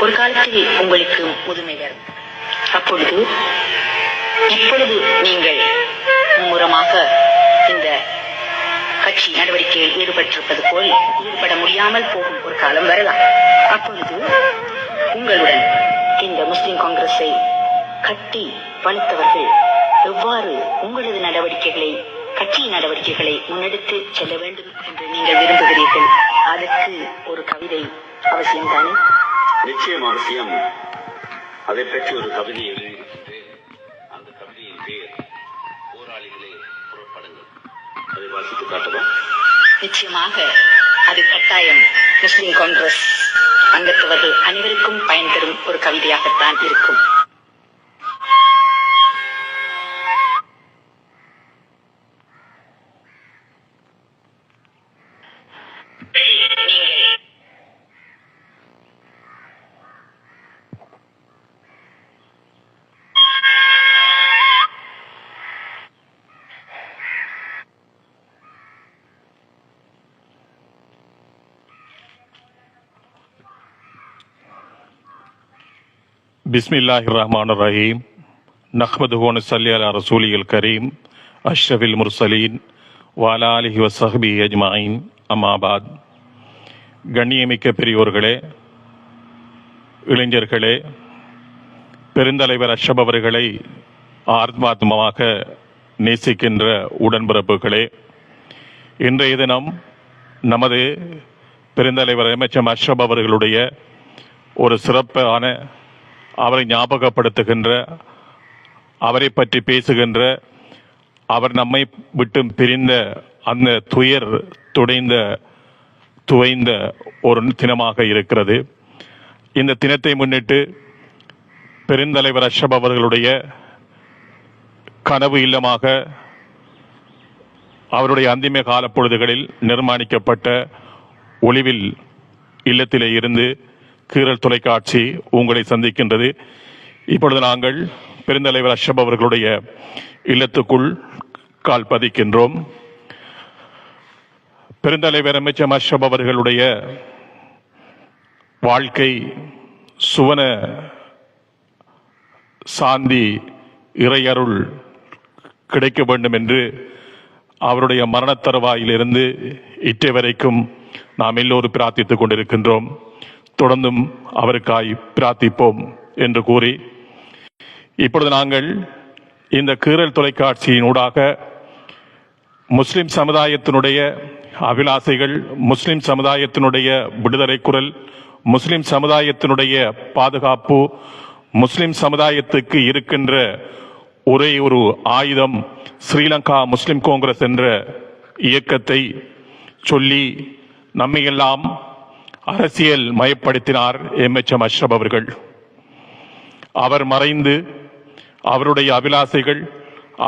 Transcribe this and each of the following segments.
ஒரு காலத்தில் உங்களுக்கு முதுமை வரும். அப்பொழுது இப்பொழுது நீங்கள் மும்முரமாக இந்த கட்சி நடவடிக்கையில் ஈடுபட்டிருப்பது போல் ஈடுபட முடியாமல் போகும் ஒரு காலம் வரலாம். அப்பொழுது உங்களுடன் இந்த முஸ்லிம் காங்கிரஸை கட்டி பணித்தவர்கள் எவ்வாறு உங்களது நடவடிக்கைகளை, கட்சியின் நடவடிக்கைகளை முன்னெடுத்து செல்ல வேண்டும் என்று நீங்கள் விரும்புகிறீர்கள். அதற்கு ஒரு கவிதை அவசியம்தானே? நிச்சயம் அவசியம். அதை பற்றி ஒரு கவிதை எழுதியிருக்கின்றேன். அந்த கவிதையின் பேர் போராளிகளே புறப்படுங்கள். அதை வாசித்து காட்டவா? நிச்சயமாக. அது கட்டாயம் முஸ்லிம் காங்கிரஸ் அங்கத்தவர்கள் அனைவருக்கும் பயன் தரும் ஒரு கவிதையாகத்தான் இருக்கும். பிஸ்மில்லாஹிர் ரஹ்மானிர் ரஹீம். நஹ்மதுஹு வ நுஸல்லி அலா ரசூலில் கரீம் அஷ்ரஃபில் முர்சலீன் வ அலா ஆலிஹி வ ஸஹ்பிஹி அஜ்மஈன். அம்மா பாத். கண்ணியமிக்க பெரியோர்களே, இளைஞர்களே, பெருந்தலைவர் அஷ்ரப் அவர்களை ஆத்மாத்மமாக நேசிக்கின்ற உடன்பிறப்புகளே, இன்றைய தினம் நமது பெருந்தலைவர் எம்.எச்.எம். அஷ்ரப் அவர்களுடைய ஒரு சிறப்பான, அவரை ஞாபகப்படுத்துகின்ற, அவரை பற்றி பேசுகின்ற, அவர் நம்மை விட்டு பிரிந்த அந்த துயர் துவைந்த ஒரு தினமாக இருக்கிறது. இந்த தினத்தை முன்னிட்டு பெருந்தலைவர் அஷ்ரப் அவர்களுடைய கனவு இல்லமாக அவருடைய அந்திம கால பொழுதுகளில் நிர்மாணிக்கப்பட்ட ஒளிவில் இல்லத்திலே இருந்து கீரல் தொலைக்காட்சி உங்களை சந்திக்கின்றது. இப்பொழுது நாங்கள் பெருந்தலைவர் அஷ்ரப் அவர்களுடைய இல்லத்துக்குள் கால் பதிக்கின்றோம். பெருந்தலைவர் எம்.எச்.எம். அஷ்ரப் அவர்களுடைய வாழ்க்கை சுவன சாந்தி இறையருள் கிடைக்க வேண்டும் என்று அவருடைய மரணத் தருவாயிலிருந்து இற்றை வரைக்கும் நாம் எல்லோரும் பிரார்த்தித்துக் கொண்டிருக்கின்றோம். தொடர்ந்தும் அவருக்காய் பிரார்த்திப்போம் என்று கூறி, இப்பொழுது நாங்கள் இந்த கீரல் தொலைக்காட்சியினூடாக முஸ்லிம் சமுதாயத்தினுடைய அபிலாசைகள், முஸ்லிம் சமுதாயத்தினுடைய விடுதலை குரல், முஸ்லிம் சமுதாயத்தினுடைய பாதுகாப்பு, முஸ்லிம் சமுதாயத்துக்கு இருக்கின்ற ஒரே ஒரு ஆயுதம் ஸ்ரீலங்கா முஸ்லிம் காங்கிரஸ் என்ற இயக்கத்தை சொல்லி நம்மையெல்லாம் அரசியல் மயப்படுத்தினார் எம்.எச்.எம். அஷ்ரப் அவர்கள். அவர் மறைந்து அவருடைய அபிலாசைகள்,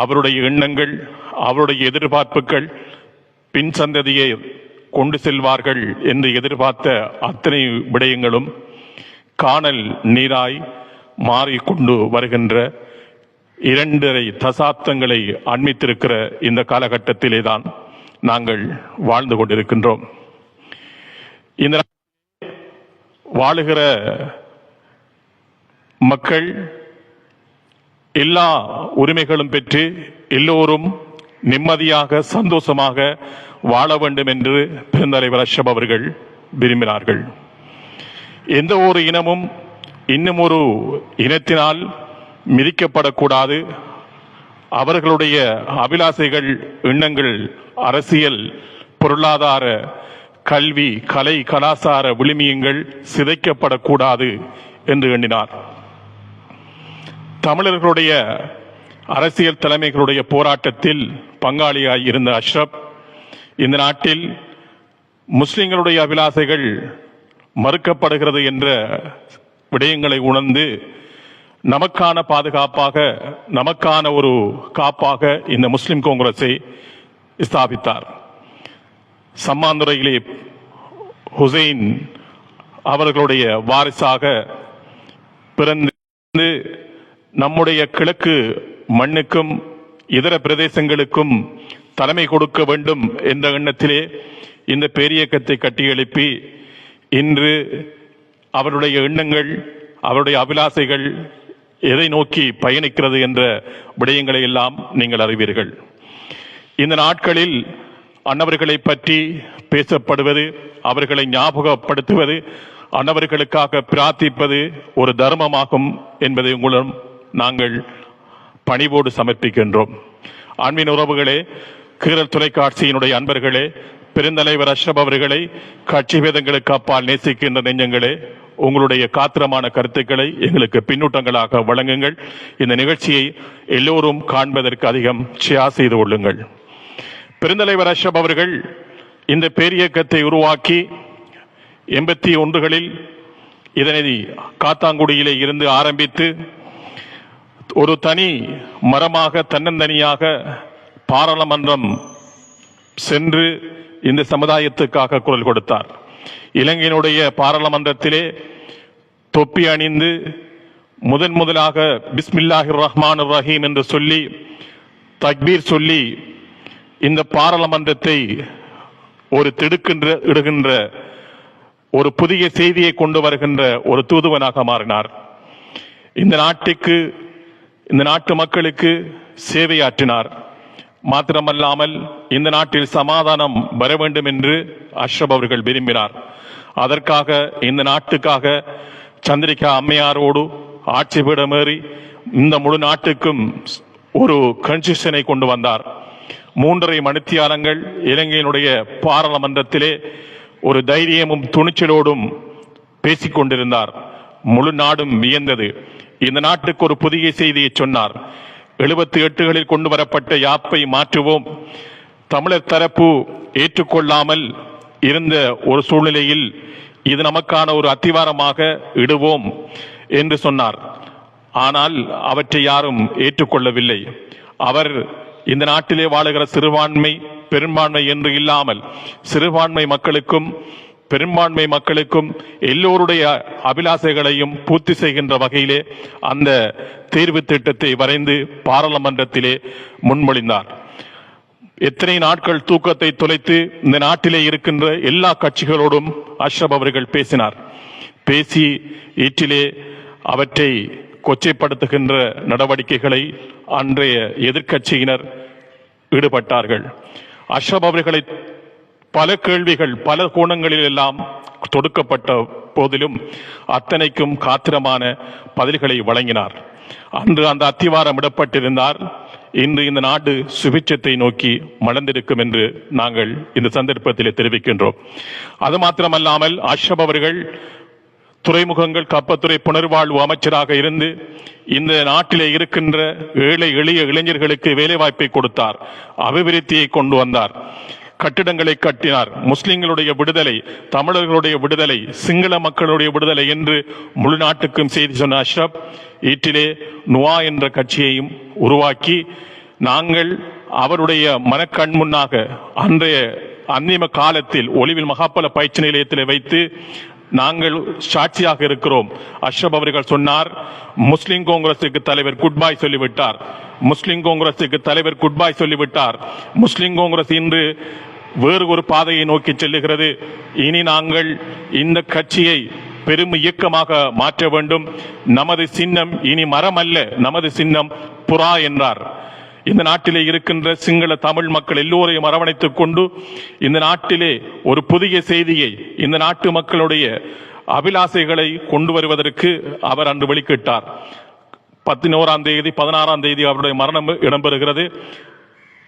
அவருடைய எண்ணங்கள், அவருடைய எதிர்பார்ப்புகள் பின் சந்ததியை கொண்டு செல்வார்கள் என்று எதிர்பார்த்த அத்தனை விடயங்களும் காணல் நீராய் மாறிக்கொண்டு வருகின்ற 2.5 தசாப்தங்களை அண்மித்திருக்கிற இந்த காலகட்டத்திலே தான் நாங்கள் வாழ்ந்து கொண்டிருக்கின்றோம். இந்த வாழுகிற மக்கள் எல்லா உரிமைகளும் பெற்று எல்லோரும் நிம்மதியாக சந்தோஷமாக வாழ வேண்டும் என்று பெருந்தலைவர் அஷ்ரப் அவர்கள் விரும்பினார்கள். எந்த ஒரு இனமும் இன்னும் ஒரு இனத்தினால் மிதிக்கப்படக்கூடாது. அவர்களுடைய அபிலாசைகள், எண்ணங்கள், அரசியல், பொருளாதார, கல்வி, கலை, கலாச்சார விழுமியங்கள் சிதைக்கப்படக்கூடாது என்று எண்ணினார். தமிழர்களுடைய அரசியல் தலைமைகளுடைய போராட்டத்தில் பங்காளியாய் இருந்த அஷ்ரப் இந்த நாட்டில் முஸ்லிம்களுடைய அபிலாசைகள் மறுக்கப்படுகிறது என்ற விடயங்களை உணர்ந்து நமக்கான பாதுகாப்பாக, நமக்கான ஒரு காப்பாக இந்த முஸ்லிம் காங்கிரஸை ஸ்தாபித்தார். சம்மாந்துறையிலே ஹுசைன் அவர்களுடைய வாரிசாக பிறந்து நம்முடைய கிழக்கு மண்ணுக்கும் இதர பிரதேசங்களுக்கும் தலைமை கொடுக்க வேண்டும் என்ற எண்ணத்திலே இந்த பேரியக்கத்தை கட்டியெழுப்பி இன்று அவருடைய எண்ணங்கள், அவருடைய அபிலாசைகள் எதை நோக்கி பயணிக்கிறது என்ற விடயங்களை எல்லாம் நீங்கள் அறிவீர்கள். இந்த நாட்களில் அன்னவர்களை பற்றி பேசப்படுவது, அவர்களை ஞாபகப்படுத்துவது, அன்னவர்களுக்காக பிரார்த்திப்பது ஒரு தர்மமாகும் என்பதை உங்களிடம் நாங்கள் பணிவோடு சமர்ப்பிக்கின்றோம். அன்பின் உறவுகளே, கீரல் தொலைக்காட்சியினுடைய அன்பர்களே, பெருந்தலைவர் அஷ்ரப் அவர்களை கட்சி பேதங்களுக்கு அப்பால் நேசிக்கின்ற நெஞ்சங்களே, உங்களுடைய காத்திரமான கருத்துக்களை எங்களுக்கு பின்னூட்டங்களாக வழங்குங்கள். இந்த நிகழ்ச்சியை எல்லோரும் காண்பதற்கு அதிகம் ஷேர் செய்து கொள்ளுங்கள். பெருந்தலைவர் அஷ்ரப் அவர்கள் இந்த பேரியக்கத்தை உருவாக்கி 81களில் இதனை காத்தாங்குடியிலே இருந்து ஆரம்பித்து ஒரு தனி மரமாக தன்னந்தனியாக பாராளுமன்றம் சென்று இந்த சமுதாயத்துக்காக குரல் கொடுத்தார். இலங்கையினுடைய பாராளுமன்றத்திலே தொப்பி அணிந்து முதலாக பிஸ்மில்லாஹிர் ரஹ்மானிர் ரஹீம் என்று சொல்லி தக்பீர் சொல்லி இந்த பாராளுமன்றத்தை ஒரு இடுகின்ற ஒரு புதிய செய்தியை கொண்டு வருகின்ற ஒரு தூதுவனாக மாறினார். இந்த நாட்டுக்கு, இந்த நாட்டு மக்களுக்கு சேவையாற்றினார். மாத்திரமல்லாமல் இந்த நாட்டில் சமாதானம் வர வேண்டும் என்று அஷ்ரப் அவர்கள் விரும்பினார். அதற்காக இந்த நாட்டுக்காக சந்திரிகா அம்மையாரோடு ஆட்சி பீடமேறி இந்த முழு நாட்டுக்கும் ஒரு கன்ஸ்டியூஷனை கொண்டு வந்தார். 3.5 மணித்தியாலங்கள் இலங்கையினுடைய பாராளுமன்றத்திலே ஒரு தைரியமும் துணிச்சலோடும் பேசிக் கொண்டிருந்தார். முழு நாடும் வியந்தது. இந்த நாட்டுக்கு ஒரு புதிய செய்தியை சொன்னார். 78களில் கொண்டு வரப்பட்ட யாப்பை மாற்றுவோம், தமிழர் தரப்பு ஏற்றுக்கொள்ளாமல் இருந்த ஒரு சூழ்நிலையில் இது நமக்கான ஒரு அத்திவாரமாக இடுவோம் என்று சொன்னார். ஆனால் அவற்றை யாரும் ஏற்றுக்கொள்ளவில்லை. அவர் இந்த நாட்டிலே வாழுகிற சிறுபான்மை பெரும்பான்மை என்று இல்லாமல் சிறுபான்மை மக்களுக்கும் பெரும்பான்மை மக்களுக்கும் எல்லோருடைய அபிலாசைகளையும் பூர்த்தி செய்கின்ற வகையிலே அந்த தேர்வு திட்டத்தை வரைந்து பாராளுமன்றத்திலே முன்மொழிந்தார். எத்தனை நாட்கள் தூக்கத்தை தொலைத்து இந்த நாட்டிலே இருக்கின்ற எல்லா கட்சிகளோடும் அஷ்ரப் அவர்கள் பேசினார். பேசி ஈற்றிலே அவற்றை கொச்சைப்படுத்துகின்ற நடவடிக்கைகளை அன்றைய எதிர்க்கட்சியினர் ஈடுபட்டார்கள். அஷ்ரப் அவர்களை பல கேள்விகள் பல கோணங்களில் எல்லாம் தொடுக்கப்பட்ட போதிலும் அத்தனைக்கும் காத்திரமான பதில்களை வழங்கினார். அன்று அந்த அத்திவாரம் இடப்பட்டிருந்தார். இன்று இந்த நாடு சுபிட்சத்தை நோக்கி மலர்ந்திருக்கும் என்று நாங்கள் இந்த சந்தர்ப்பத்தில் தெரிவிக்கின்றோம். அது மாத்திரமல்லாமல் அஷ்ரப் அவர்கள் துறைமுகங்கள் கப்பத்துறை புனர்வாழ்வு அமைச்சராக இருந்து இந்த நாட்டிலே இருக்கின்ற ஏழை எளிய இளைஞர்களுக்கு வேலைவாய்ப்பை கொடுத்தார். அபிவிருத்தியை கொண்டு வந்தார். கட்டிடங்களை கட்டினார். முஸ்லிம்களுடைய விடுதலை, தமிழர்களுடைய விடுதலை, சிங்கள மக்களுடைய விடுதலை என்று முழு நாட்டுக்கும் செய்தி சொன்ன அஷ்ரப் ஈட்டிலே நுவா என்ற கட்சியையும் உருவாக்கி நாங்கள் அவருடைய மனக்கண் முன்னாக அன்றைய அந்திம காலத்தில் ஒளிவில் மகாபல பயிற்சி நிலையத்தில் வைத்து நாங்கள் சாட்சியாக இருக்கிறோம். அஷ்ரப் அவர்கள் சொன்னார், முஸ்லிம் காங்கிரசுக்கு தலைவர் குட் பை சொல்லிவிட்டார். முஸ்லிம் காங்கிரசுக்கு தலைவர் குட் பை சொல்லிவிட்டார். முஸ்லிம் காங்கிரஸ் இன்று வேறு ஒரு பாதையை நோக்கி செல்லுகிறது. இனி நாங்கள் இந்த கட்சியை பெரும் இயக்கமாக மாற்ற வேண்டும். நமது சின்னம் இனி மரம் அல்ல, நமது சின்னம் புறா என்றார். இந்த நாட்டிலே இருக்கின்ற சிங்கள தமிழ் மக்கள் எல்லோரையும் அரவணைத்துக் கொண்டு இந்த நாட்டிலே ஒரு புதிய செய்தியை, இந்த நாட்டு மக்களுடைய அபிலாசைகளை கொண்டு வருவதற்கு அவர் அன்று வெளிக்கிட்டார். 11ஆம் தேதி 16ஆம் தேதி அவருடைய மரணம் இடம்பெறுகிறது.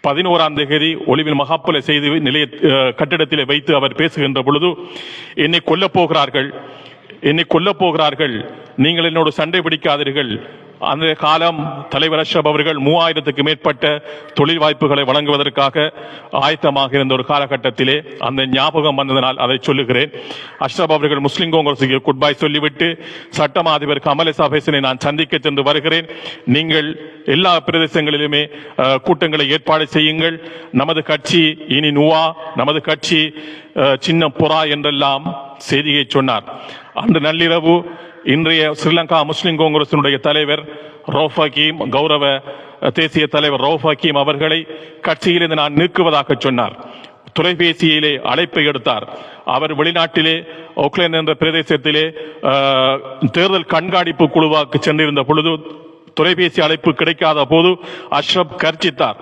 11ஆம் தேதி ஒளிவில் மகாபல செய்தி நிலைய கட்டிடத்திலே வைத்து அவர் பேசுகின்ற பொழுது, என்னை கொல்லப் போகிறார்கள், என்னை கொல்லப் போகிறார்கள், நீங்கள் என்னோடு சண்டை பிடிக்காதீர்கள். அந்த காலம் தலைவர் அஷ்ரப் அவர்கள் 3000க்கு மேற்பட்ட தொழில் வாய்ப்புகளை வழங்குவதற்காக ஆயத்தமாக இருந்த ஒரு காலகட்டத்திலே அந்த ஞாபகம் வந்ததனால் அதை சொல்லுகிறேன். அஷ்ரப் அவர்கள் முஸ்லிம் காங்கிரசுக்கு குட் பை சொல்லிவிட்டு சட்டமா அதிபர் கமலேசா பேசினை நான் சந்திக்க சென்று வருகிறேன். நீங்கள் எல்லா பிரதேசங்களிலுமே கூட்டங்களை ஏற்பாடு செய்யுங்கள். நமது கட்சி இனி நுவா, நமது கட்சி சின்ன புறா என்றெல்லாம் செய்தியை சொன்னார். அன்று நள்ளிரவு இன்றைய ஸ்ரீலங்கா முஸ்லிம் காங்கிரசினுடைய தலைவர் ரவுஃப் ஹக்கீம், கௌரவ தேசிய தலைவர் ரவுஃப் ஹக்கீம் அவர்களை கட்சியிலிருந்து நான் நீக்குவதாக சொன்னார். தொலைபேசியிலே அழைப்பை எடுத்தார். அவர் வெளிநாட்டிலே ஓக்லேண்ட் என்ற பிரதேசத்திலே தேர்தல் கண்காணிப்பு குழுவாக்கு சென்றிருந்த பொழுது தொலைபேசி அழைப்பு கிடைக்காத போது அஷ்ரப் கர்ஜித்தார்.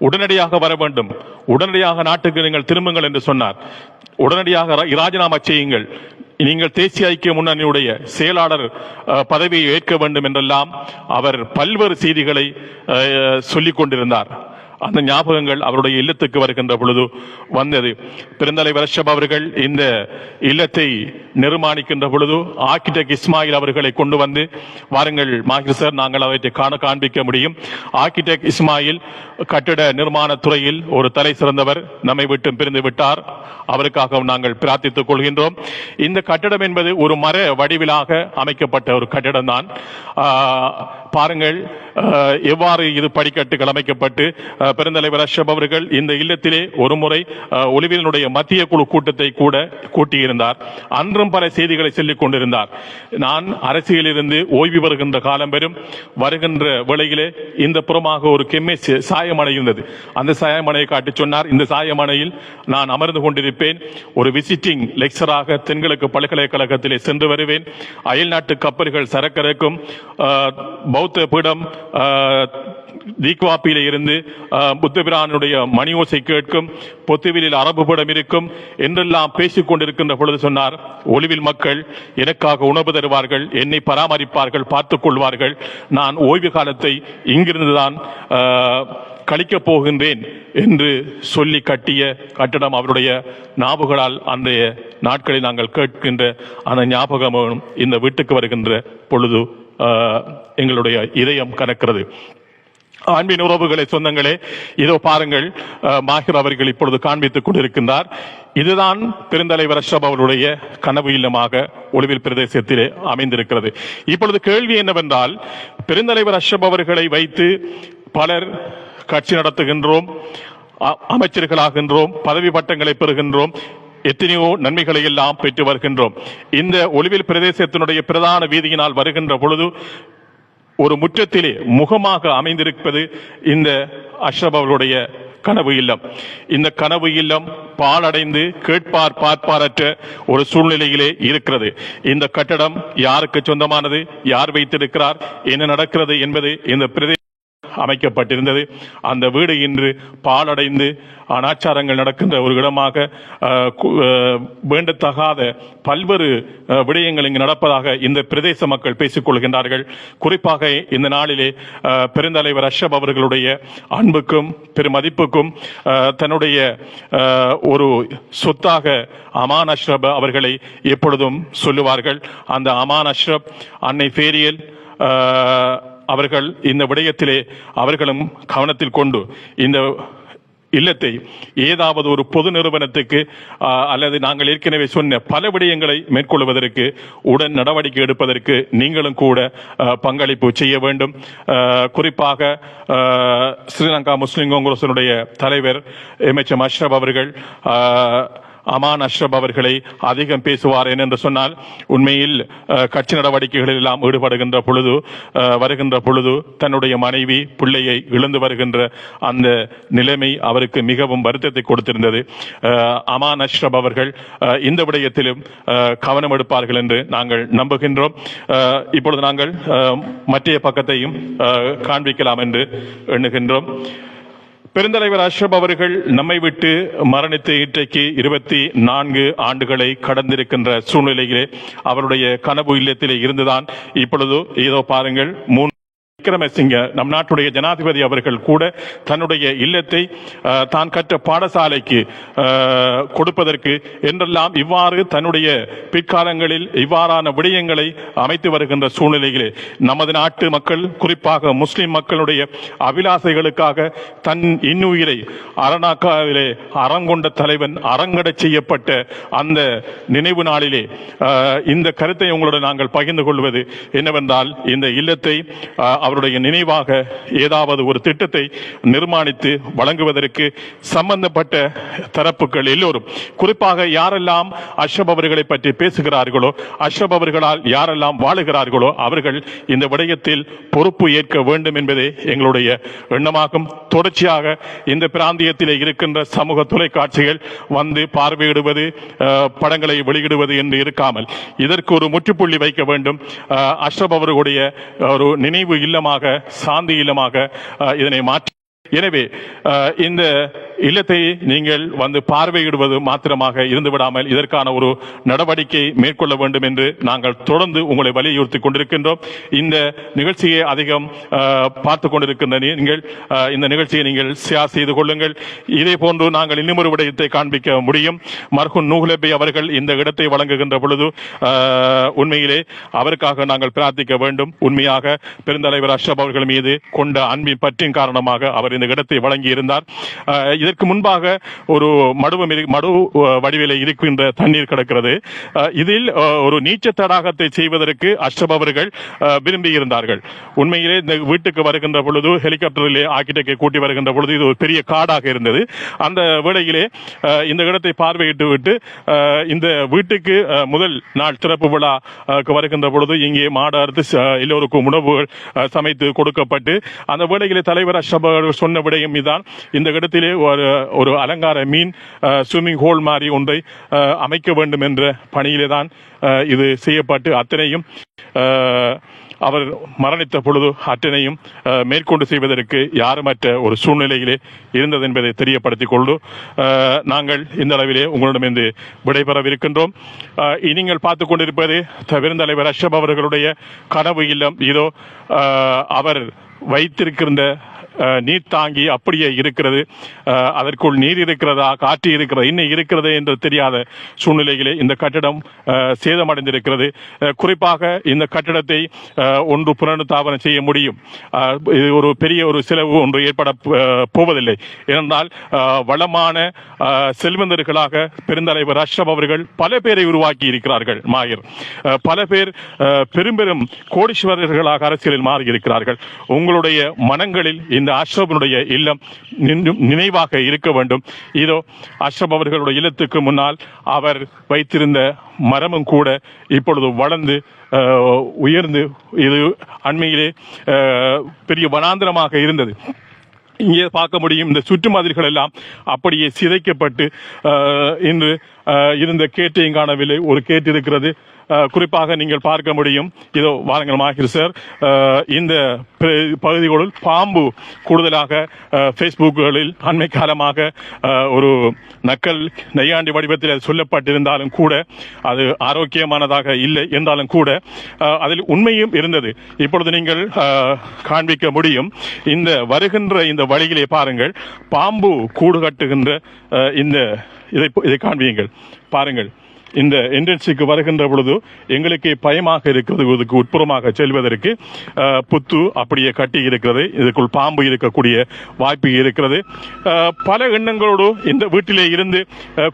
உடனடியாக வர வேண்டும், உடனடியாக நாட்டுக்கு நீங்கள் திரும்புங்கள் என்று சொன்னார். உடனடியாக ராஜினாமா செய்யுங்கள், நீங்கள் தேசிய ஐக்கிய முன்னணியுடைய செயலாளர் பதவியை ஏற்க வேண்டும் என்றெல்லாம் அவர் பல்வேறு செய்திகளை சொல்லிக் கொண்டிருந்தார். அந்த ஞாபகங்கள் அவருடைய இல்லத்துக்கு வருகின்ற பொழுது வந்தது. பெருந்தலைவர் அஷ்ரப் அவர்கள் இந்த இல்லத்தை நிர்மாணிக்கின்ற பொழுது ஆர்கிடெக்ட் இஸ்மாயில் அவர்களை கொண்டு வந்து, வாருங்கள் மாஹிர் சார், நாங்கள் அவற்றை காண்பிக்க முடியும். ஆர்கிடெக்ட் இஸ்மாயில் கட்டிட நிர்மாண துறையில் ஒரு தலை சிறந்தவர், நம்மை விட்டு பிரிந்து விட்டார். அவருக்காக நாங்கள் பிரார்த்தித்துக் கொள்கின்றோம். இந்த கட்டிடம் என்பது ஒரு மர வடிவிலாக அமைக்கப்பட்ட ஒரு கட்டிடம் தான். பாருங்கள் எவ்வாறு இது படிக்கட்டுகள் அமைக்கப்பட்டு பெருந்தலைவர் அஷ்ரப் அவர்கள் இந்த இல்லத்திலே ஒரு முறை ஒலிவியலுடைய மத்திய குழு கூட்டத்தை கூட கூட்டியிருந்தார். அன்றும் பல செய்திகளை சொல்லிக் கொண்டிருந்தார். நான் அரசியலிருந்து ஓய்வு வருகின்ற காலம் பெறும் வருகின்ற வேளையிலே இந்த புறமாக ஒரு கெம்எஸ் சாயமனை இருந்தது. அந்த சாயமனையை காட்டி சொன்னார், இந்த சாயமனையில் நான் அமர்ந்து கொண்டிருப்பேன், ஒரு விசிட்டிங் லெக்சராக தென்கிழக்கு பல்கலைக்கழகத்திலே சென்று வருவேன். அயல் நாட்டு கப்பல்கள் சரக்கரைக்கும் பௌத்த பீடம் தீக்வாப்பிலே இருந்து புத்தபிரானுடைய மணியோசை கேட்கும், பொத்துவிலில் அரபு பீடம் இருக்கும் என்றெல்லாம் பேசிக் கொண்டிருக்கின்ற பொழுது சொன்னார், ஒலிவில் மக்கள் எனக்காக உணவு தருவார்கள், என்னை பராமரிப்பார்கள், பார்த்துக் கொள்வார்கள், நான் ஓய்வு காலத்தை இங்கிருந்துதான் கழிக்கப் போகின்றேன் என்று சொல்லி கட்டிய கட்டடம் அவருடைய ஞாபகங்களால் அந்த நாட்களை நாங்கள் கேட்கின்ற அந்த ஞாபகமும் இந்த வீட்டுக்கு வருகின்ற பொழுது எங்களுடைய இதயம் கனக்கிறது. அன்பின் உறவுகளை, சொந்தங்களே, இதோ பாருங்கள், மாஹிர் அவர்கள் இப்பொழுது காண்பித்துக் கொண்டிருக்கின்றார். இதுதான் பெருந்தலைவர் அஷ்ரப் அவருடைய கனவு இல்லமாக ஒலிவில் பிரதேசத்திலே அமைந்திருக்கிறது. இப்பொழுது கேள்வி என்னவென்றால், பெருந்தலைவர் அஷ்ரப் அவர்களை வைத்து பலர் கட்சி நடத்துகின்றோம், அமைச்சர்களாகின்றோம், பதவி பட்டங்களை பெறுகின்றோம், எத்தனையோ நன்மைகளை எல்லாம் பெற்று வருகின்றோம். இந்த ஒலிவில் பிரதேசத்தினுடைய பிரதான வீதியினால் வருகின்ற பொழுது ஒரு முற்றத்திலே முகமாக அமைந்திருப்பது இந்த அஷ்ரப் அவர்களுடைய கனவு இல்லம். இந்த கனவு இல்லம் பாழடைந்து கேட்பார் பார்ப்பாரற்ற ஒரு சூழ்நிலையிலே இருக்கிறது. இந்த கட்டடம் யாருக்கு சொந்தமானது, யார் வைத்திருக்கிறார், என்ன நடக்கிறது என்பது இந்த பிரதேச அமைக்கப்பட்டிருந்தது. அந்த வீடு இன்று பாழடைந்து அனாச்சாரங்கள் நடக்கின்ற ஒரு இடமாக, வேண்டத்தகாத பல்வேறு விடயங்கள் இங்கு நடப்பதாக இந்த பிரதேச மக்கள் பேசிக் கொள்கின்றார்கள். குறிப்பாக இந்த நாளிலே பெருந்தலைவர் அஷ்ரப் அவர்களுடைய அன்புக்கும் பெருமதிப்புக்கும் தன்னுடைய ஒரு சொத்தாக அமான் அஷ்ரப் அவர்களை எப்பொழுதும் சொல்லுவார்கள். அந்த அமான் அஷ்ரப், அன்னை ஃபேரியல் அவர்கள் இந்த விடயத்திலே அவர்களும் கவனத்தில் கொண்டு இந்த இல்லத்தை ஏதாவது ஒரு பொது நிறுவனத்துக்கு அல்லது நாங்கள் ஏற்கனவே சொன்ன பல விடயங்களை மேற்கொள்வதற்கு உடன் நடவடிக்கை எடுப்பதற்கு நீங்களும் கூட பங்களிப்பு செய்ய வேண்டும். குறிப்பாக ஸ்ரீலங்கா முஸ்லிம் காங்கிரசினுடைய தலைவர் எம்.எச்.எம். அஷ்ரப் அவர்கள் அமான் அஷ்ரப் அவர்களை அதிகம் பேசுவார் என்று சொன்னால், உண்மையில் கட்சி நடவடிக்கைகளில் எல்லாம் ஈடுபடுகின்ற பொழுது வருகின்ற பொழுது தன்னுடைய மனைவி பிள்ளையை இழந்து வருகின்ற அந்த நிலைமை அவருக்கு மிகவும் வருத்தத்தை கொடுத்திருந்தது. அமான் அஷ்ரப் அவர்கள் இந்த விடயத்திலும் கவனம் எடுப்பார்கள் என்று நாங்கள் நம்புகின்றோம். இப்பொழுது நாங்கள் மற்ற பக்கத்தையும் காண்பிக்கலாம் என்று எண்ணுகின்றோம். பெருந்தலைவர் அஷ்ரப் அவர்கள் நம்மை விட்டு மரணித்து இன்றைக்கு 24 ஆண்டுகளை கடந்திருக்கின்ற சூழ்நிலையிலே அவருடைய கனவு இல்லத்திலே இருந்துதான் இப்பொழுது இதோ பாருங்கள், விக்ரமசிங்க நம் நாட்டுடைய ஜனாதிபதி அவர்கள் கூட தன்னுடைய இல்லத்தை தான் கற்ற பாடசாலைக்கு கொடுப்பதற்கு என்றெல்லாம் இவ்வாறு தன்னுடைய பிற்காலங்களில் இவ்வாறான விடயங்களை அமைத்து வருகின்ற சூழ்நிலையிலே நமது நாட்டு மக்கள், குறிப்பாக முஸ்லிம் மக்களுடைய அபிலாசைகளுக்காக தன் இன்னுயிரை அரணாக்காவிலே அறங்கொண்ட தலைவன் அரங்கடச் செய்யப்பட்ட அந்த நினைவு நாளிலே இந்த கருத்தை உங்களுடன் நாங்கள் பகிர்ந்து கொள்வது என்னவென்றால், இந்த இல்லத்தை அவருடைய நினைவாக ஏதாவது ஒரு திட்டத்தை நிர்மாணித்து வழங்குவதற்கு சம்பந்தப்பட்ட தரப்புகள் எல்லோரும், குறிப்பாக யாரெல்லாம் அஷ்ரப் அவர்களை பற்றி பேசுகிறார்களோ, அஷ்ரப் அவர்களால் யாரெல்லாம் வாழுகிறார்களோ அவர்கள் இந்த விடயத்தில் பொறுப்பு ஏற்க வேண்டும் என்பதே எங்களுடைய எண்ணமாகும். தொடர்ச்சியாக இந்த பிராந்தியத்திலே இருக்கின்ற சமூக தொலைக்காட்சிகள் வந்து பார்வையிடுவது, படங்களை வெளியிடுவது என்று இருக்காமல் இதற்கு ஒரு முற்றுப்புள்ளி வைக்க வேண்டும். அஷ்ரப் அவர்களுடைய ஒரு நினைவு இல்லமாக, சாந்தி இல்லமாக இதனை மாற்றி, எனவே இந்த இல்லத்தை நீங்கள் வந்து பார்வையிடுவது மாத்திரமாக இருந்து விடாமல் இதற்கான ஒரு நடவடிக்கை மேற்கொள்ள வேண்டும் என்று நாங்கள் தொடர்ந்து உங்களை வலியுறுத்தி கொண்டிருக்கின்றோம். இந்த நிகழ்ச்சியை அதிகம் பார்த்து கொண்டிருக்கின்ற நீங்கள் இந்த நிகழ்ச்சியை நீங்கள் ஷேர் செய்து கொள்ளுங்கள். இதே போன்று நாங்கள் இன்னும் ஒரு விடயத்தை காண்பிக்க முடியும். மர்ஹூம் நூஹ்லபி அவர்கள் இந்த இடத்தை வழங்குகின்ற பொழுது உண்மையிலே அவருக்காக நாங்கள் பிரார்த்திக்க வேண்டும். உண்மையாக பெருந்தலைவர் அஷ்ரப் அவர்கள் மீது கொண்ட அன்பின் பற்றின் காரணமாக அவர் இந்த இடத்தை வழங்கி இருந்தார். இதற்கு முன்பாக ஒரு மடு வடிவிலே இருக்கின்ற தண்ணீர் கிடக்கிறது. இதில் ஒரு நீச்ச தடாகத்தை செய்வதற்கு அஷ்ரப் அவர்கள் விரும்பி இருந்தார்கள். உண்மையிலே இந்த வீட்டுக்கு வருகின்ற பொழுது ஹெலிகாப்டரிலே ஆர்கிடெக்டை கூட்டி வருகின்ற பொழுது இது ஒரு பெரிய காடாக இருந்தது. அந்த வேளையிலே இந்த இடத்தை பார்வையிட்டு விட்டு இந்த வீட்டுக்கு முதல் நாள் திறப்பு விழாக்கு வருகின்ற பொழுது இங்கே மாடு அறுத்து எல்லோருக்கும் உணவுகள் சமைத்து கொடுக்கப்பட்டு அந்த வேளையிலே தலைவர் அஷ்ரப் அவர்கள் சொன்ன விடயம் இதான். இந்த இடத்திலே ஒரு அலங்கார மீன் ஸ்விம்மிங் ஹோல் மாதிரி ஒன்றை அமைக்க வேண்டும் என்ற பணியிலே தான் இது செய்யப்பட்டு அத்தனையும் அவர் மரணித்த பொழுது அத்தனையும் மேற்கொண்டு செய்வதற்கு யாருமற்ற ஒரு சூழ்நிலையிலே இருந்தது என்பதை தெரியப்படுத்திக் கொண்டு நாங்கள் இந்த அளவிலே உங்களிடமிருந்து விடைபெறவிருக்கின்றோம். நீங்கள் பார்த்துக் கொண்டிருப்பது பெருந்தலைவர் அஷ்ரப் அவர்களுடைய கனவு இல்லம். இதோ அவர் வைத்திருக்கின்ற நீர் தாங்கி அப்படியே இருக்கிறது. அதற்குள் நீர் இருக்கிறதா, காற்று இருக்கிறதா, இன்னும் இருக்கிறது என்று தெரியாத சூழ்நிலையிலே இந்த கட்டிடம் சேதமடைந்திருக்கிறது. குறிப்பாக இந்த கட்டிடத்தை ஒன்று புனருத்தாபனம் செய்ய முடியும். இது ஒரு பெரிய ஒரு செலவு ஒன்று ஏற்பட போவதில்லை. ஏனென்றால் வளமான செல்வந்தர்களாக பெருந்தலைவர் அஷ்ரப் அவர்கள் பல பேரை உருவாக்கி இருக்கிறார்கள். மாயர் பல பேர் பெரும் பெரும் கோடீஸ்வரர்களாக அரசியலில் மாறி இருக்கிறார்கள். உங்களுடைய மனங்களில் இந்த அஷ்ரப்னுடைய இல்லம் நினைவாக இருக்க வேண்டும். இதோ அஷ்ரப் அவர்களுடைய இல்லத்துக்கு முன்னால் அவர் வைத்திருந்த மரமும் கூட இப்பொழுது வளர்ந்து உயர்ந்து இது அண்மையிலே பெரிய வனாந்திரமாக இருந்தது. இங்கே பார்க்க முடியும் இந்த சுற்று மாதிரிகள் எல்லாம் அப்படியே சிதைக்கப்பட்டு இன்று இருந்த கேட்டையும் காணவில்லை. ஒரு கேட்டு இருக்கிறது. குறிப்பாக நீங்கள் பார்க்க முடியும். இதோ வாருங்கள் மாஹிர் சார், இந்த பகுதிகளில் பாம்பு கூடுதலாக ஃபேஸ்புக்குகளில் அண்மை காலமாக ஒரு நக்கல் நையாண்டி வடிவத்தில் சொல்லப்பட்டிருந்தாலும் கூட அது ஆரோக்கியமானதாக இல்லை என்றாலும் கூட அதில் உண்மையும் இருந்தது. இப்பொழுது நீங்கள் காண்பிக்க முடியும். இந்த வருகின்ற இந்த வழியிலே பாருங்கள், பாம்பு கூடு கட்டுகின்ற இந்த இதை காண்பியுங்கள். பாருங்கள், இந்த என்ட்ரன்ஸுக்கு வருகின்ற பொழுது எங்களுக்கு பயமாக இருக்கிறது. இதுக்கு உட்புறமாக செல்வதற்கு புத்து அப்படியே கட்டி இருக்கிறது. இதுக்குள் பாம்பு இருக்கக்கூடிய வாய்ப்பு இருக்கிறது. பல எண்ணங்களோடு இந்த வீட்டிலே இருந்து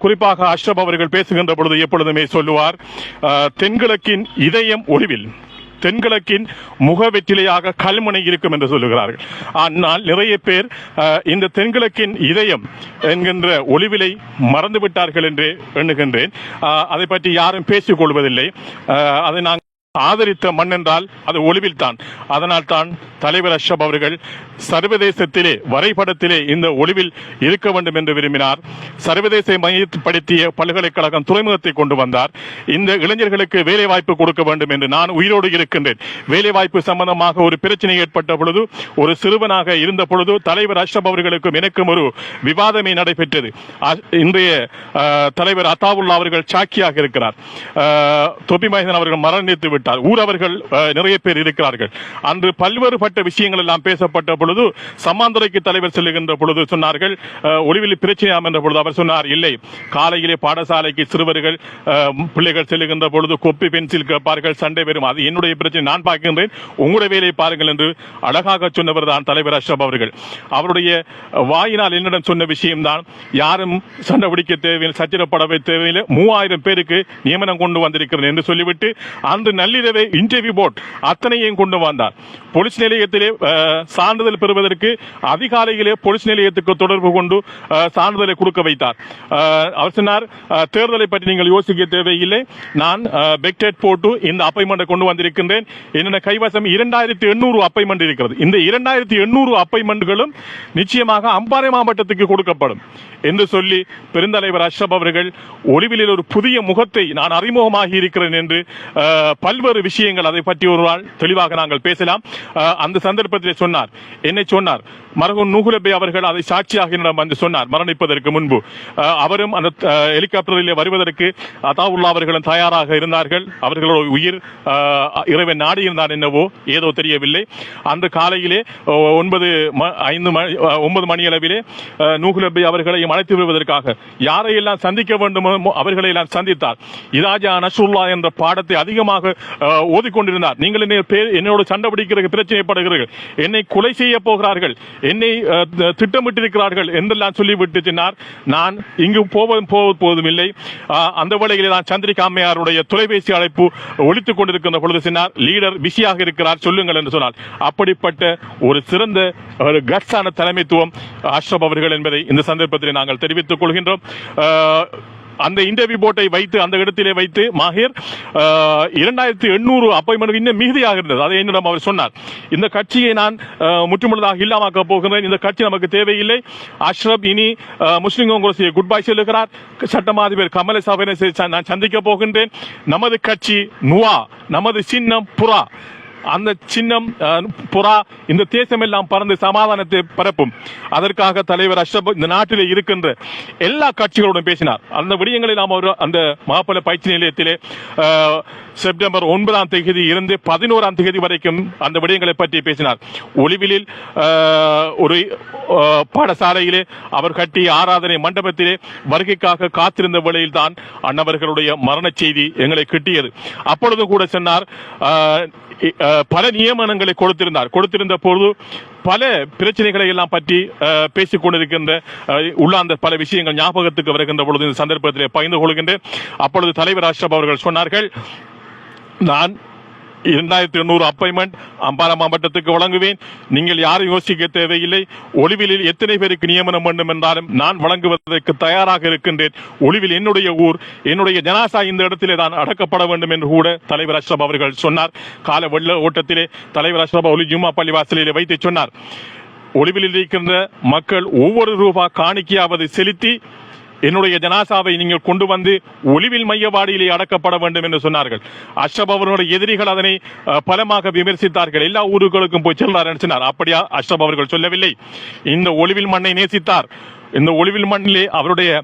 குறிப்பாக அஷ்ரப் அவர்கள் பேசுகின்ற பொழுது எப்பொழுதுமே சொல்லுவார், தென்கிழக்கின் இதயம் ஒளிவில் தென்கிழக்கின் முகவெற்றிலையாக கல்முனை இருக்கும் என்று சொல்லுகிறார்கள். ஆனால் நிறைய பேர் இந்த தென்கிழக்கின் இதயம் என்கின்ற ஒளிவிலை மறந்துவிட்டார்கள் என்று எண்ணுகின்றேன். அதை பற்றி யாரும் பேசிக் கொள்வதில்லை. அதை நாங்கள் ஆதரித்த மண் என்றால் அது ஒளிவில் தான். அதனால் தான் தலைவர் அஷ்ரப் அவர்கள் சர்வதேசத்திலே வரைபடத்திலே இந்த ஒளிவில் இருக்க வேண்டும் என்று விரும்பினார். சர்வதேச மையப்படுத்திய பல்கலைக்கழகம் துறைமுகத்தை கொண்டு வந்தார். இந்த இளைஞர்களுக்கு வேலை வாய்ப்பு கொடுக்க வேண்டும் என்று நான் உயிரோடு இருக்கின்றேன். வேலை வாய்ப்பு சம்பந்தமாக ஒரு பிரச்சனை ஏற்பட்ட பொழுது, ஒரு சிறுவனாக இருந்த பொழுது தலைவர் அஷ்ரப் அவர்களுக்கும் எனக்கும் ஒரு விவாதமே நடைபெற்றது. இன்றைய தலைவர் அத்தாவுல்லா அவர்கள் சாட்சியாக இருக்கிறார். தொப்பி மகேசன் அவர்கள் மரணித்து விட்டார். ஊரவர்கள் நிறைய பேர் இருக்கிறார்கள். அன்று பல்வேறுபட்ட விஷயங்கள் எல்லாம் பேசப்பட்ட பொழுது சம்மாந்துறைக்கு தலைவர் செல்லுகின்ற பொழுது சொன்னார்கள் ஒளிவில் பிரச்சனையாம் என்ற பொழுது அவர் சொன்னார், இல்லை, காலையிலே பாடசாலைக்கு சிறுவர்கள் பிள்ளைகள் செல்லுகின்ற பொழுது கொப்பி பென்சில் கேட்பார்கள், சண்டை வரும், அது என்னுடைய பிரச்சனை, நான் பார்க்கின்றேன், உங்களுடைய வேலையை பாருங்கள் என்று அழகாக சொன்னவர் தான் தலைவர் அஷ்ரப் அவர்கள். அவருடைய வாயினால் என்னிடம் சொன்ன விஷயம்தான், யாரும் சண்டை பிடிக்க தேவையில்லை, சச்சரப்படவே தேவையில்லை, 3000 பேருக்கு நியமனம் கொண்டு வந்திருக்கிறேன் என்று சொல்லிவிட்டு அன்று நல்ல நள்ளிரவே இன்டர்வியூ போர்ட் அத்தனையும் கொண்டு வந்தார். போலீஸ் நிலையத்திலே சான்றிதழ் பெறுவதற்கு அதிகாலையிலே போலீஸ் நிலையத்துக்கு தொடர்பு கொண்டு சான்றிதழை கொடுக்க வைத்தார். அவர் சொன்னார், தேர்தலை பற்றி நீங்கள் யோசிக்க தேவையில்லை, நான் பெக்டேட் போட்டு இந்த அப்பாயின்மெண்ட் கொண்டு வந்திருக்கின்றேன். என்னென்ன கைவசம் 2800 அப்பாயின்மெண்ட் இருக்கிறது. இந்த 2800 அப்பாயின்மெண்ட்களும் நிச்சயமாக அம்பாறை மாவட்டத்துக்கு கொடுக்கப்படும் என்று சொல்லி பெருந்தலைவர் அஷ்ரப் அவர்கள் ஒளிவில் ஒரு புதிய முகத்தை நான் அறிமுகமாகி இருக்கிறேன் என்று பல்வேறு விஷயங்கள் அதை பற்றி ஒரு நாள் தெளிவாக நாங்கள் பேசலாம். அந்த சந்தர்ப்பத்தில் சொன்னார், என்னை சொன்னார், மரகூன் நூகுலபே அவர்கள் அதை சாட்சியாக என்னிடம் வந்து சொன்னார். மரணிப்பதற்கு முன்பு அவரும் அந்த ஹெலிகாப்டரில் வருவதற்கு அதாவுல்லா அவர்களும் தயாராக இருந்தார்கள். அவர்களோட உயிர் இறைவன் நாடி இருந்தார் என்னவோ ஏதோ தெரியவில்லை. அந்த காலையிலே 9 மணி அளவிலே நூகுலபே அவர்களையும் அழைத்து வருவதற்காக யாரையெல்லாம் சந்திக்க வேண்டுமோ அவர்களை எல்லாம் சந்தித்தார். இதாஜா நஸ்ருல்லா என்ற பாடத்தை அதிகமாக ஓதிக்கொண்டிருந்தார். நீங்கள் என்னோட சண்டை பிடிக்கிற பிரச்சனைப்படுகிறீர்கள், என்னை கொலை செய்ய போகிறார்கள், என்னை திட்டமிட்டிருக்கிறார்கள் என்றெல்லாம் சொல்லிவிட்டு சொன்னார். நான் இங்கு போவதும் இல்லை. அந்த வேளையிலே நான் சந்திரிகா அம்மையாருடைய தொலைபேசி அழைப்பு ஒலித்துக் கொண்டிருக்கின்ற பொழுது சொன்னார், லீடர் பிஸியாக இருக்கிறார், சொல்லுங்கள் என்று சொன்னார். அப்படிப்பட்ட ஒரு சிறந்த ஒரு கட்ஸான தலைமைத்துவம் அஷ்ரப் அவர்கள் என்பதை இந்த சந்தர்ப்பத்தில் நாங்கள் தெரிவித்துக் கொள்கின்றோம். அந்த இன்டர்வியூ போர்ட்டை வைத்து அந்த இடத்திலே வைத்து மாஹிர் 2800 அப்பாயின்மெண்ட் இன்னும் மீதியாக இருந்தது. அதை என்னிடம் அவர் சொன்னார். இந்த கட்சியை நான் முற்றுமுழுதாக இல்லாமக்க போகிறேன், இந்த கட்சி நமக்கு தேவையில்லை. அஷ்ரப் இனி முஸ்லிம் காங்கிரஸை குட் பை சொல்லுகிறார். சட்டமா அதிபர் கமலசாமியை நான் சந்திக்க போகின்றேன். நமது கட்சி நுவா, நமது சின்னம் புறா. அந்த சின்னம் புறா இந்த தேசம் எல்லாம் பறந்து சமாதானத்தை பரப்பும். அதற்காக தலைவர் அஷ்ரப் இந்த நாட்டிலே இருக்கின்ற எல்லா கட்சிகளோடும் பேசினார். அந்த விடயங்களை நாம் அந்த மாப்பள பயிற்சி நிலையத்திலே செப்டம்பர் 9ஆம் தேதி இருந்து 11ஆம் தேதி வரைக்கும் அந்த விடயங்களை பற்றி பேசினார். ஒளிவிலில் ஒரு பாடசாலையிலே அவர் கட்டிய ஆராதனை மண்டபத்திலே வருகைக்காக காத்திருந்த வேளையில் தான் அண்ணவர்களுடைய மரண செய்தி எங்களை கிட்டியது. அப்பொழுது கூட சொன்னார், பல நியமனங்களை கொடுத்திருந்த பொழுது பல பிரச்சனைகளை எல்லாம் பற்றி பேசிக் கொண்டிருக்கின்ற உள்ளாந்த பல விஷயங்கள் ஞாபகத்துக்கு வருகின்ற பொழுது இந்த சந்தர்ப்பத்திலே பகிர்ந்து கொள்கின்றேன். அப்பொழுது தலைவர் அஷ்ரப் அவர்கள் சொன்னார்கள், நான் 2800 அப்பாயின்மெண்ட் அம்பாறை மாவட்டத்துக்கு வழங்குவேன். நீங்கள் யாரும் யோசிக்க தேவையில்லை. ஒளிவிலில் எத்தனை பேருக்கு நியமனம் வேண்டும் என்றாலும் நான் வழங்குவதற்கு தயாராக இருக்கின்றேன். ஒளிவில் என்னுடைய ஊர், என்னுடைய ஜனாசா இந்த இடத்திலே தான் அடக்கப்பட வேண்டும் என்று கூட தலைவர் அஷ்ரப் அவர்கள் சொன்னார். கால வெள்ள ஓட்டத்திலே தலைவர் அஷ்ரப் ஒளி ஜும்மா பள்ளி வாசலிலே வைத்து சொன்னார், ஒளிவிலில் இருக்கின்ற மக்கள் ஒவ்வொரு ரூபா காணிக்கையாவது செலுத்தி என்னுடைய ஜனாசாவை நீங்கள் கொண்டு வந்து ஒளிவில் மையவாடியிலே அடக்கப்பட வேண்டும் என்று சொன்னார்கள். அஷ்ரப் அவர்களுடைய எதிரிகள் அதனை பலமாக விமர்சித்தார்கள். எல்லா ஊர்களுக்கும் போய் செல்றார் என்று சொன்னார். அப்படியா? அஷ்ரப் அவர்கள் சொல்லவில்லை. இந்த ஒளிவில் மண்ணை நேசித்தார். இந்த ஒளிவில் மண்ணிலே அவருடைய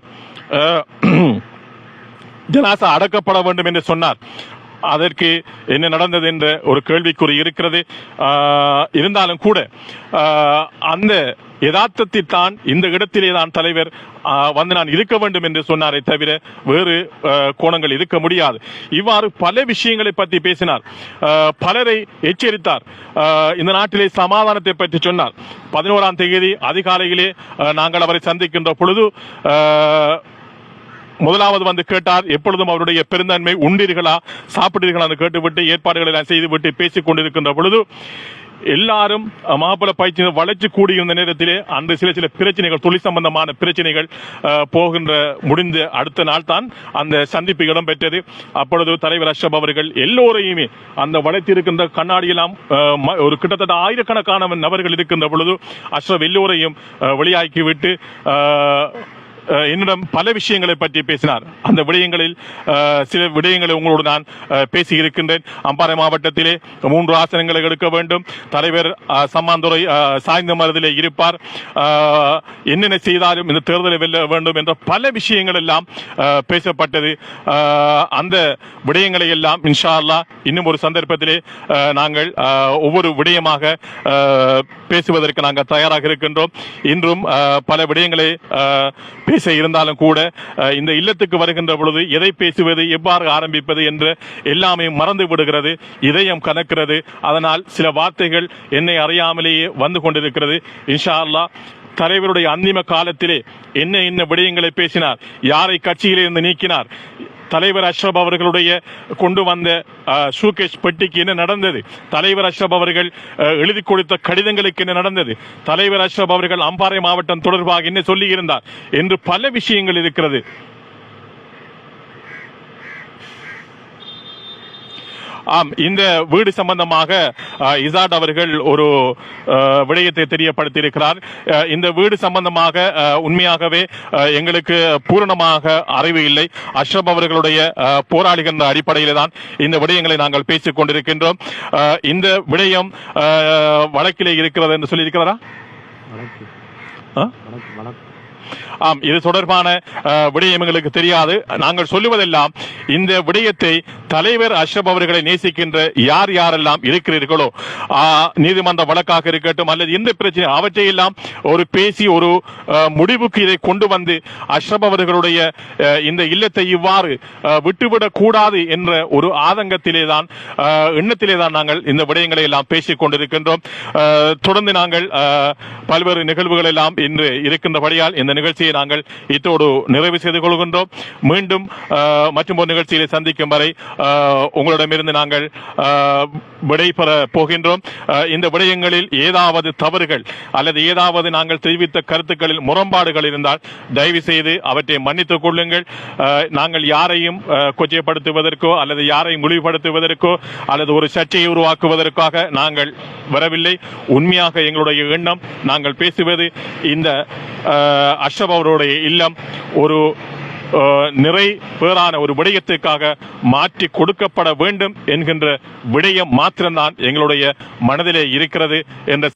ஜனாசா அடக்கப்பட வேண்டும் என்று சொன்னார். அதற்கு என்ன நடந்தது என்ற ஒரு கேள்விக்குறி இருக்கிறது. இருந்தாலும் கூட அந்த யதார்த்தத்தில் தான் இந்த இடத்திலே தான் தலைவர் வந்து நான் இருக்க வேண்டும் என்று சொன்னாரே தவிர வேறு கோணங்கள் இருக்க முடியாது. இவ்வாறு பல விஷயங்களை பற்றி பேசினார், பலரை எச்சரித்தார். இந்த நாட்டிலே சமாதானத்தை பற்றி சொன்னார். 11ஆம் தேதி அதிகாலையிலே நாங்கள் அவரை சந்திக்கின்ற பொழுது முதலாவது வந்து கேட்டார், எப்பொழுதும் அவருடைய பெருந்தன்மை உண்டீர்களா சாப்பிட்டீர்களா என்று கேட்டுவிட்டு ஏற்பாடுகளை எல்லாம் செய்துவிட்டு பேசிக் கொண்டிருக்கின்ற பொழுது எல்லாரும் மாப்பிள பயிற்சி வளர்ச்சி கூடியிருந்த நேரத்திலே அந்த சில பிரச்சனைகள், தொழில் சம்பந்தமான பிரச்சனைகள் போகின்ற முடிந்த அடுத்த நாள் தான் அந்த சந்திப்பு இடம்பெற்றது. அப்பொழுது தலைவர் அஷ்ரப் அவர்கள் எல்லோரையுமே அந்த வளைத்திருக்கின்ற கண்ணாடியெல்லாம் ஒரு கிட்டத்தட்ட ஆயிரக்கணக்கான நபர்கள் இருக்கின்ற பொழுது அஷ்ரப் எல்லோரையும் வெளியாக்கிவிட்டு என்னிடம் பல விஷயங்களை பற்றி பேசினார். அந்த விடயங்களில் சில விடயங்களை உங்களோடு நான் பேசி இருக்கின்றேன். அம்பாறை மாவட்டத்திலே 3 ஆசனங்களை எடுக்க வேண்டும். தலைவர் சம்மாந்துறை சாய்ந்த மருதிலே இருப்பார். என்னென்ன செய்தாலும் இந்த தேர்தலை வெல்ல வேண்டும் என்ற பல விஷயங்கள் எல்லாம் பேசப்பட்டது. அந்த விடயங்களை எல்லாம் இன்ஷா அல்லாஹ் இன்னும் ஒரு சந்தர்ப்பத்திலே நாங்கள் ஒவ்வொரு விடயமாக பேசுவதற்கு நாங்கள் தயாராக இருக்கின்றோம். இன்றும் பல விடயங்களை பேச இருந்தாலும் கூட இந்த இல்லத்துக்கு வருகின்ற பொழுது எதை பேசுவது, எவ்வாறு ஆரம்பிப்பது என்று எல்லாமே மறந்து விடுகிறது, இதயம் கனக்கிறது. அதனால் சில வார்த்தைகள் என்னை அறியாமலேயே வந்து கொண்டிருக்கிறது. இன்ஷா அல்லாஹ் தலைவருடைய அந்திம காலத்திலே என்ன விடயங்களை பேசினார், யாரை கட்சியிலிருந்து நீக்கினார், தலைவர் அஷ்ரப் அவர்களுடைய கொண்டு வந்த சூகேஷ் பெட்டிக்கு என்ன நடந்தது, தலைவர் அஷ்ரப் அவர்கள் எழுதி கொடுத்த கடிதங்களுக்கு என்ன நடந்தது, தலைவர் அஷ்ரப் அவர்கள் அம்பாறை மாவட்டம் தொடர்பாக என்ன சொல்லியிருந்தார் என்று பல விஷயங்கள் இருக்கிறது. ஆம், இந்த வீடு சம்பந்தமாக இசாட் அவர்கள் ஒரு விடயத்தை தெரியப்படுத்தியிருக்கிறார். இந்த வீடு சம்பந்தமாக உண்மையாகவே எங்களுக்கு பூரணமாக அறிவு இல்லை. அஷ்ரப் அவர்களுடைய போராளிகள் என்ற அடிப்படையில் தான் இந்த விடயங்களை நாங்கள் பேசிக் கொண்டிருக்கின்றோம். இந்த விடயம் வழக்கிலே இருக்கிறது என்று சொல்லியிருக்கிறாரா? ஆம், இது தொடர்பான விடயம் எங்களுக்கு தெரியாது. நாங்கள் சொல்லுவதெல்லாம் இந்த விடயத்தை தலைவர் அஷ்ரப் அவர்களை நேசிக்கின்ற யார் யாரெல்லாம் இருக்கிறீர்களோ, நீதிமன்ற வழக்காக இருக்கட்டும் அல்லது இந்த பிரச்சனை அவற்றையெல்லாம் ஒரு பேசி ஒரு முடிவுக்கு இதை கொண்டு வந்து அஷ்ரப் அவர்களுடைய இந்த இல்லத்தை இவ்வாறு விட்டுவிடக் கூடாது என்ற ஒரு ஆதங்கத்திலே தான் எண்ணத்திலே தான் நாங்கள் இந்த விடயங்களை எல்லாம் பேசிக் கொண்டிருக்கின்றோம். தொடர்ந்து நாங்கள் பல்வேறு நிகழ்வுகள் எல்லாம் இன்று இருக்கின்றபடியால் இந்த நிகழ்ச்சியை நாங்கள் இத்தோடு நிறைவு செய்து கொள்கின்றோம். மீண்டும் மற்றும் ஒரு நிகழ்ச்சியை சந்திக்கும் வரை உங்களிடமிருந்து நாங்கள் விடைபெற போகின்றோம். இந்த விடயங்களில் ஏதாவது தவறுகள் அல்லது ஏதாவது நாங்கள் தெரிவித்த கருத்துக்களில் முரண்பாடுகள் இருந்தால் தயவு செய்து அவற்றை மன்னித்துக் கொள்ளுங்கள். நாங்கள் யாரையும் கொச்சைப்படுத்துவதற்கோ அல்லது யாரையும் இழிவுபடுத்துவதற்கோ அல்லது ஒரு சர்ச்சையை உருவாக்குவதற்காக நாங்கள் வரவில்லை. உண்மையாக எங்களுடைய எண்ணம், நாங்கள் பேசுவது இந்த அஷ்ரப் அவருடைய இல்லம் ஒரு நிறை பேரான ஒரு விடயத்துக்காக மாற்றி கொடுக்கப்பட வேண்டும் என்கின்ற விடயம் மாத்திரம்தான் எங்களுடைய மனதிலே இருக்கிறது என்ற